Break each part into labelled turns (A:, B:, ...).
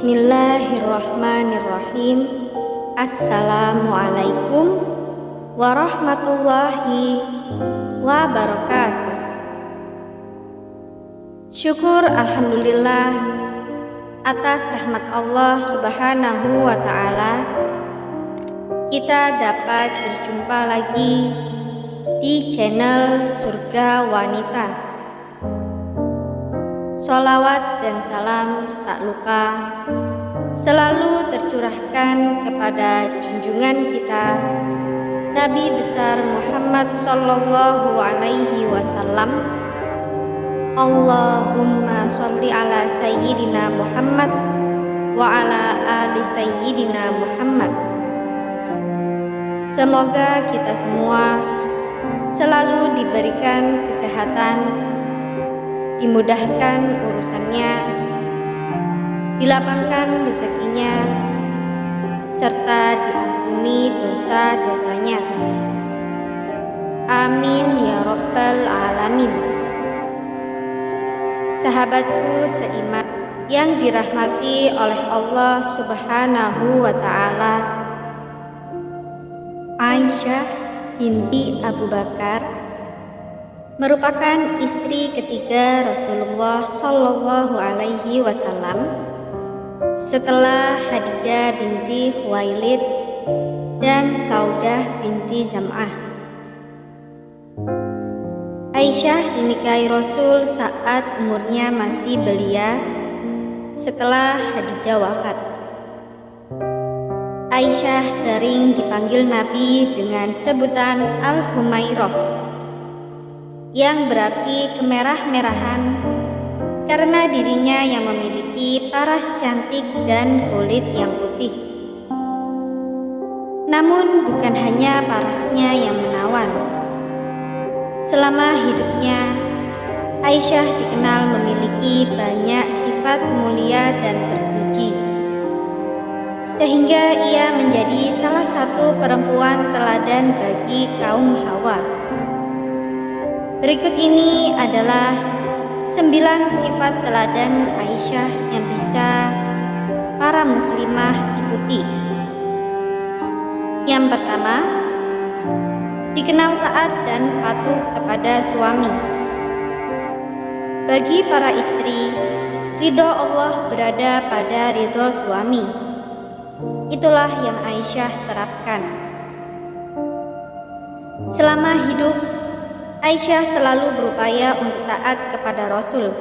A: Bismillahirrahmanirrahim. Assalamualaikum warahmatullahi wabarakatuh. Syukur alhamdulillah atas rahmat Allah Subhanahu wa ta'ala, kita dapat berjumpa lagi di channel Surga Wanita. Sholawat dan salam tak lupa selalu tercurahkan kepada junjungan kita Nabi besar Muhammad sallallahu alaihi wasallam. Allahumma sholli ala sayyidina Muhammad wa ala ali sayyidina Muhammad. Semoga kita semua selalu diberikan kesehatan, dimudahkan urusannya, dilapangkan rezekinya, serta diampuni dosa-dosanya. Amin ya rabbal alamin. Sahabatku seiman yang dirahmati oleh Allah Subhanahu wa ta'ala, Aisyah binti Abu Bakar merupakan istri ketiga Rasulullah Shallallahu Alaihi Wasallam setelah Khadijah binti Khuwailid dan Saudah binti Zam'ah. Aisyah dinikahi Rasul saat umurnya masih belia setelah Khadijah wafat. Aisyah sering dipanggil Nabi dengan sebutan Al-Humairah, yang berarti kemerah-merahan, karena dirinya yang memiliki paras cantik dan kulit yang putih. Namun bukan hanya parasnya yang menawan. Selama hidupnya, Aisyah dikenal memiliki banyak sifat mulia dan terpuji, sehingga ia menjadi salah satu perempuan teladan bagi kaum Hawa. Berikut ini adalah 9 sifat teladan Aisyah yang bisa para muslimah ikuti. Yang pertama, dikenal taat dan patuh kepada suami. Bagi para istri, ridho Allah berada pada ridho suami. Itulah yang Aisyah terapkan. Selama hidup, Aisyah selalu berupaya untuk taat kepada Rasul.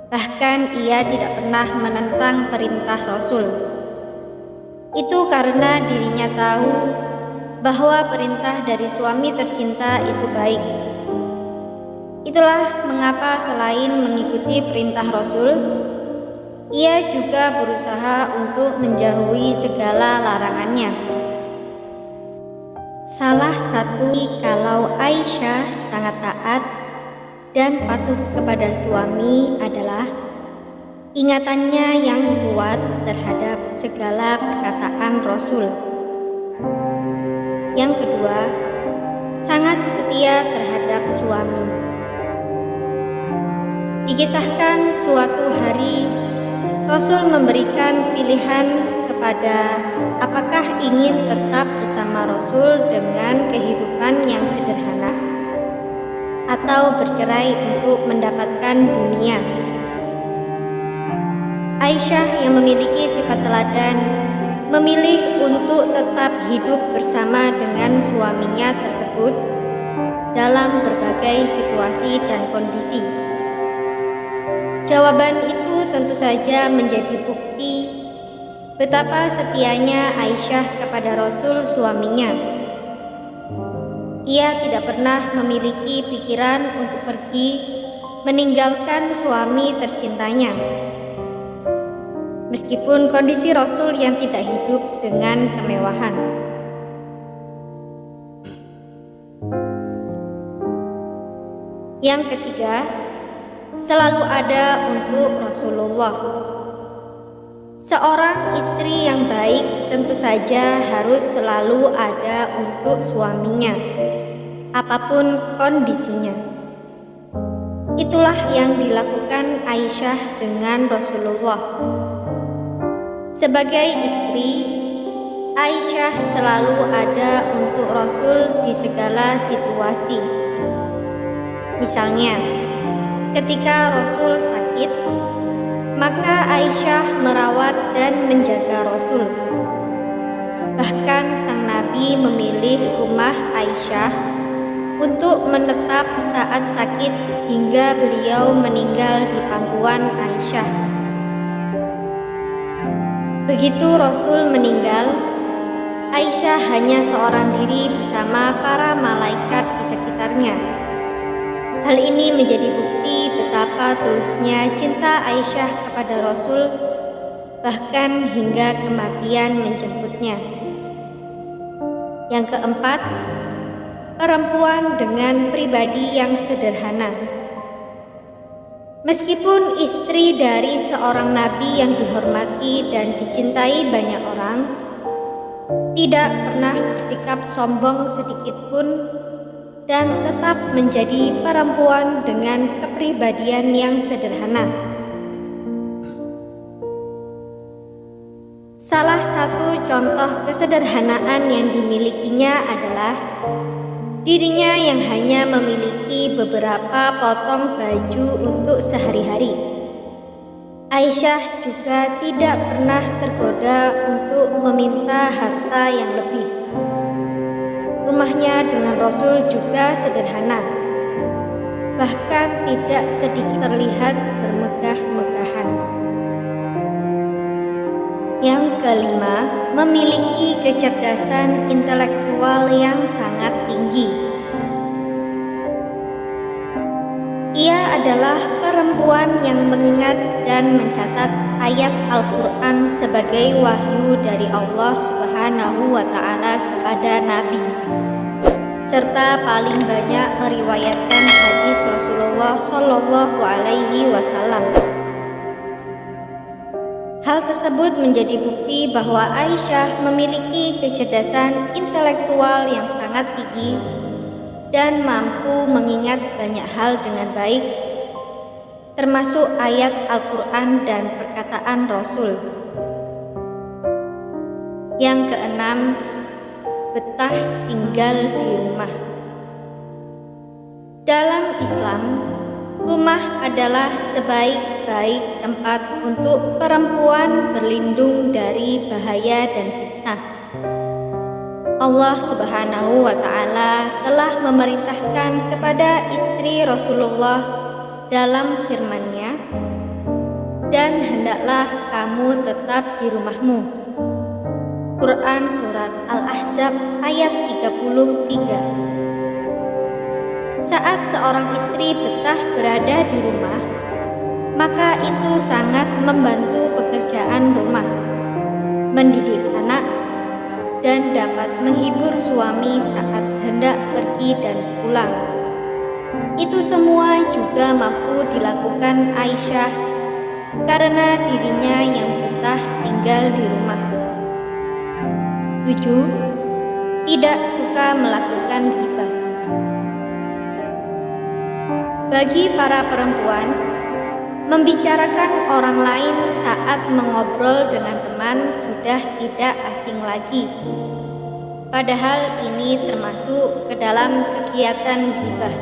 A: Bahkan ia tidak pernah menentang perintah Rasul. Itu karena dirinya tahu bahwa perintah dari suami tercinta itu baik. Itulah mengapa selain mengikuti perintah Rasul, ia juga berusaha untuk menjauhi segala larangannya. Salah satu kalau Aisyah sangat taat dan patuh kepada suami adalah ingatannya yang kuat terhadap segala perkataan Rasul. Yang kedua, sangat setia terhadap suami. Dikisahkan suatu hari Rasul memberikan pilihan kepada apakah ingin tetap bersama Rasul dengan kehidupan yang sederhana atau bercerai untuk mendapatkan dunia. Aisyah yang memiliki sifat teladan memilih untuk tetap hidup bersama dengan suaminya tersebut dalam berbagai situasi dan kondisi. Jawaban itu tentu saja menjadi bukti betapa setianya Aisyah kepada Rasul suaminya. Ia tidak pernah memiliki pikiran untuk pergi meninggalkan suami tercintanya, meskipun kondisi Rasul yang tidak hidup dengan kemewahan. Yang ketiga, selalu ada untuk Rasulullah. Seorang istri yang baik tentu saja harus selalu ada untuk suaminya, apapun kondisinya. Itulah yang dilakukan Aisyah dengan Rasulullah. Sebagai istri, Aisyah selalu ada untuk Rasul di segala situasi. Misalnya, ketika Rasul sakit, maka Aisyah merawat dan menjaga Rasul. Bahkan sang Nabi memilih rumah Aisyah untuk menetap saat sakit hingga beliau meninggal di pangkuan Aisyah. Begitu Rasul meninggal, Aisyah hanya seorang diri bersama para malaikat di sekitarnya. Hal ini menjadi bukti betapa tulusnya cinta Aisyah kepada Rasul, bahkan hingga kematian menjemputnya. Yang keempat, perempuan dengan pribadi yang sederhana. Meskipun istri dari seorang nabi yang dihormati dan dicintai banyak orang, tidak pernah bersikap sombong sedikitpun dan tetap menjadi perempuan dengan kepribadian yang sederhana. Salah satu contoh kesederhanaan yang dimilikinya adalah dirinya yang hanya memiliki beberapa potong baju untuk sehari-hari. Aisyah juga tidak pernah tergoda untuk meminta harta yang lebih. Rumahnya dengan Rasul juga sederhana, bahkan tidak sedikit terlihat bermegah-megahan. Yang kelima, memiliki kecerdasan intelektual yang sangat tinggi. Ia adalah perempuan yang mengingat dan mencatat ayat Al-Quran sebagai wahyu dari Allah Subhanahu wa Ta'ala kepada Nabi, serta paling banyak meriwayatkan hadis Rasulullah Shallallahu Alaihi Wasallam. Hal tersebut menjadi bukti bahwa Aisyah memiliki kecerdasan intelektual yang sangat tinggi dan mampu mengingat banyak hal dengan baik, termasuk ayat Al-Quran dan perkataan Rasul. Yang keenam, betah tinggal di rumah. Dalam Islam, rumah adalah sebaik-baik tempat untuk perempuan berlindung dari bahaya dan fitnah. Allah Subhanahu wa Ta'ala telah memerintahkan kepada istri Rasulullah dalam firman-Nya, "Dan hendaklah kamu tetap di rumahmu." Quran Surat Al-Ahzab ayat 33. Saat seorang istri betah berada di rumah, maka itu sangat membantu pekerjaan rumah, mendidik anak, dan dapat menghibur suami saat hendak pergi dan pulang. Itu semua juga mampu dilakukan Aisyah karena dirinya yang betah tinggal di rumah. 7. Tidak suka melakukan ghibah. Bagi para perempuan, membicarakan orang lain saat mengobrol dengan teman sudah tidak asing lagi. Padahal ini termasuk ke dalam kegiatan ghibah,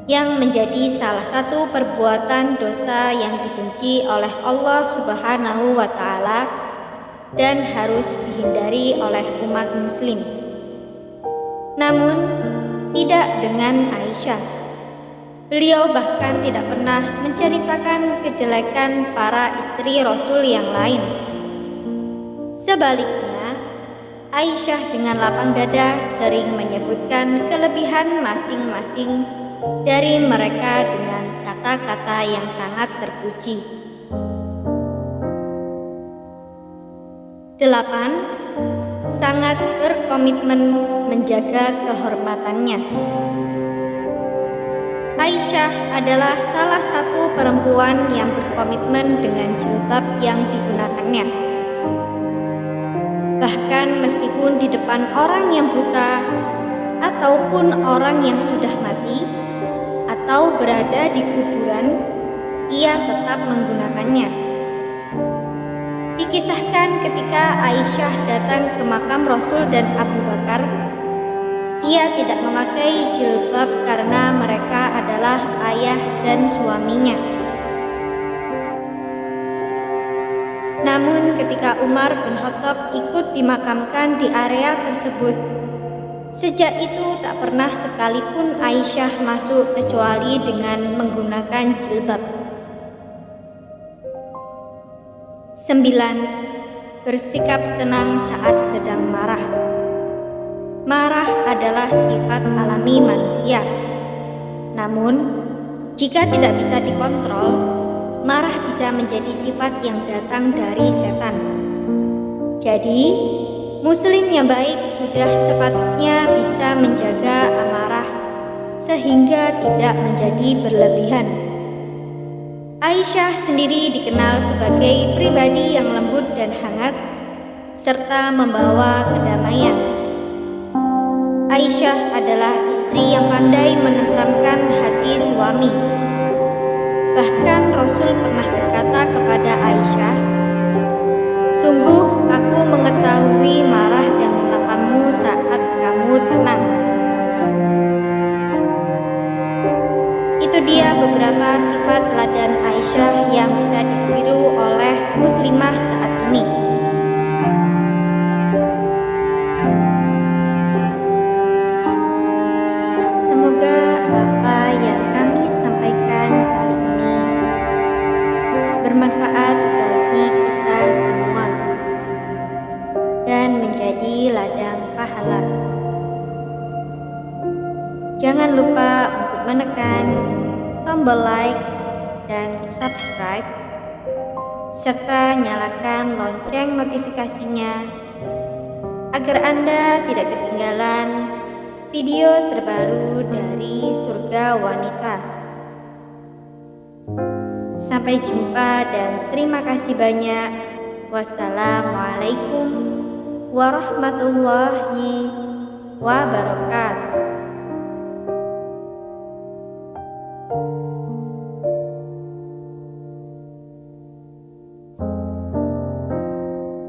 A: yang menjadi salah satu perbuatan dosa yang dibenci oleh Allah Subhanahu wa Ta'ala dan harus dihindari oleh umat muslim. Namun, tidak dengan Aisyah. Beliau bahkan tidak pernah menceritakan kejelekan para istri Rasul yang lain. Sebaliknya, Aisyah dengan lapang dada sering menyebutkan kelebihan masing-masing dari mereka dengan kata-kata yang sangat terpuji. 8. Sangat berkomitmen menjaga kehormatannya. Aisyah adalah salah satu perempuan yang berkomitmen dengan jilbab yang digunakannya. Bahkan meskipun di depan orang yang buta ataupun orang yang sudah mati atau berada di kuburan, ia tetap menggunakannya. Dikisahkan Bahkan ketika Aisyah datang ke makam Rasul dan Abu Bakar, ia tidak memakai jilbab karena mereka adalah ayah dan suaminya. Namun ketika Umar bin Khattab ikut dimakamkan di area tersebut, sejak itu tak pernah sekalipun Aisyah masuk kecuali dengan menggunakan jilbab. 9. Bersikap tenang saat sedang marah. Marah adalah sifat alami manusia. Namun, jika tidak bisa dikontrol, marah bisa menjadi sifat yang datang dari setan. Jadi, Muslim yang baik sudah sepatutnya bisa menjaga amarah sehingga tidak menjadi berlebihan. Aisyah sendiri dikenal sebagai pribadi yang lembut dan hangat serta membawa kedamaian. Aisyah adalah istri yang pandai menenteramkan hati suami. Bahkan Rasul pernah berkata kepada Aisyah, "Sungguh aku mengetahui marah dan melampamu saat kamu tenang." Itu dia beberapa sifat teladan Aisyah yang bisa ditiru oleh muslimah saat ini. Semoga apa yang kami sampaikan kali ini bermanfaat bagi kita semua dan menjadi ladang pahala. Jangan lupa untuk menekan tombol like dan subscribe serta nyalakan lonceng notifikasinya agar Anda tidak ketinggalan video terbaru dari Surga Wanita. Sampai jumpa dan terima kasih banyak. Wassalamualaikum warahmatullahi wabarakatuh.